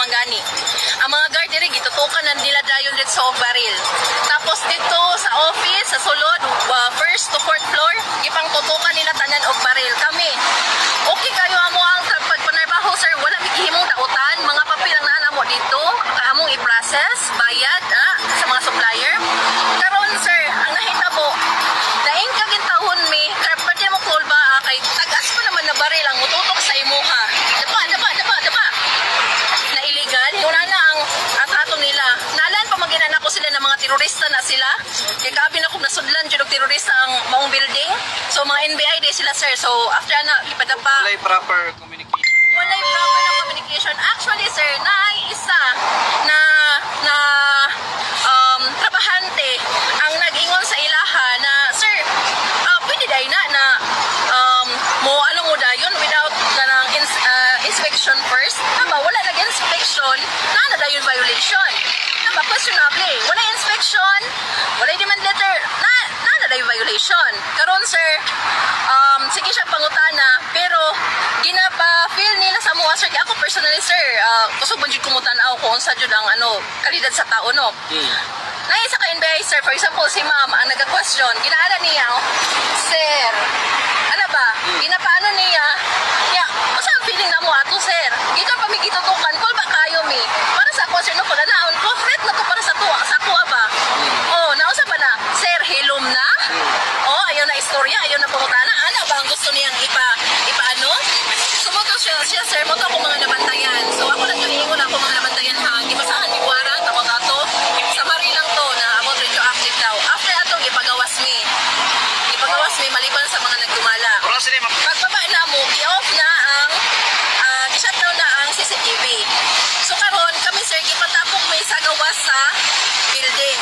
manggani. Ang mga guard diri gitutukan na nila dayon dito sa baril. Tapos dito sa office sa sulod, first to fourth floor, gipang tutukan nila tanan og baril. Kami, okay kayo amo ang pagpanarbaho sir, wala migihimong dautan, mga papel ang naa mo dito, kaamong i-process, bayad sa mga supplier. Karon sir, ang nahitabo, daing kagintahon mi, kaya pwede mo call ba kay tagas pa naman na baril ang mututok sa imuha. Dapa. Na illegal. Una na ang trato nila. Nalan pa maginan ako sila ng mga terorista na sila. Kaya kabi na kung nasudlan dyan og terorista ang maong building. So mga NBI day sila sir. So after na, ipadapa. Walay proper communication. Walay proper na communication. Actually sir, naay isa na trabahante ang nag-ingon sa ilaha na sir, pwede dahi na mo dayon without kanang inspection first. Tama, wala nag-inspection, na dayon violation. Tama, questionable. Wala inspection, wala demand letter, na dayon violation. Karon sir, sige siya pangutana, pero ginapa-feel nila sa mga sir, ako personally sir, kusog man jud kumutanaw kung unsa jud ang kalidad sa tao no. Naisa ka NBI sir, for example si ma'am ang nagka-question, ginaala niya, sir, ano ba, ginapaano niya, masa ang feeling na mo ato sir, gikan pa may gitutukan, call ba kayo mi, para sa ako sir, no, paganaon, threat na to para sa tuwa, sa kuha ba, nausa ba na, sir, hilom na, ayaw na istorya, ayaw na pumutana, ano ba ang gusto niyang ipaano, sumoto siya sir, mo to ako mga nabantayan, so ako lang yung ingon ako mga nabantayan ha, di ba saan, iwara, tapos ato, sa mari lang to, na about radioactive daw, after atong ipagawas mi, maliban sa mga nagdumala. Pagbaba na mo, i-off na ang shutdown na ang CCTV. So karon kami sir, gipatapok may sa gawas sa building.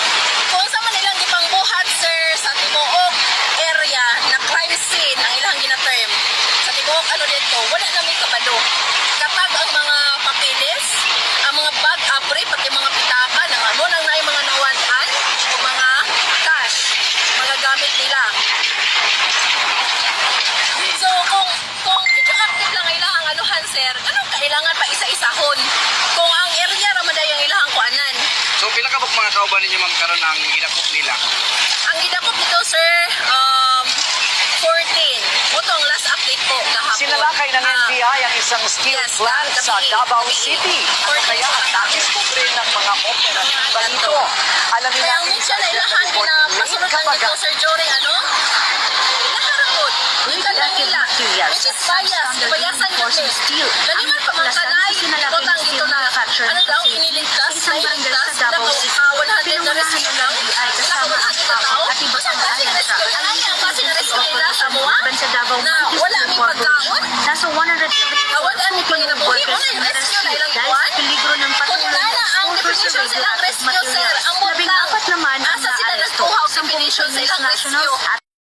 Kung sa man ilang gipangbuhat sir sa tibuok area na crime scene ang ilang gina-term. Sa tibuok dito, wala namin kabalo. Kapag ang mga papilis, ang mga bag apre, pati mga pitaka, nang mga nawalan o mga cash, mga gamit nila. So, kung medyo active lang ilahang anuhan, sir, anong kailangan pa isa-isahon? Kung ang area ramaday ang ilahang kuanan. So, pila ka mga kauban ninyo ma'am karon ang gidakop nila? Ang gidakop dito, sir, 14. Ito ang last update po kahapon. Sinalakay ng NBI ang isang steel plant sa Davao City. Ano kaya ang nakiskubre ng mga operatiba nito? Alamin Kaya ang natin mission sa na ilahan Report na pasunod lang Kapag dito, sir, during nakarapot. Yung lang nila, which is bias, bayasan yun eh. Daliman pa mga kanay, totang dito na, ano daw, iniligtas, nailigtas, na 100 na rescue lang, kasama ang tao, basta klaseng rescue lang, ang klaseng rescue nila sa mua, na wala may pagkaon, nasa 170 kawalan ni Panginabuhi, wala yung rescue na ilang buwan, peligro ng kung patuloy nana ang definition sa ilang rescue, sir, ang mutlang, naman asa sila nagtuhaw definition sa ilang rescue,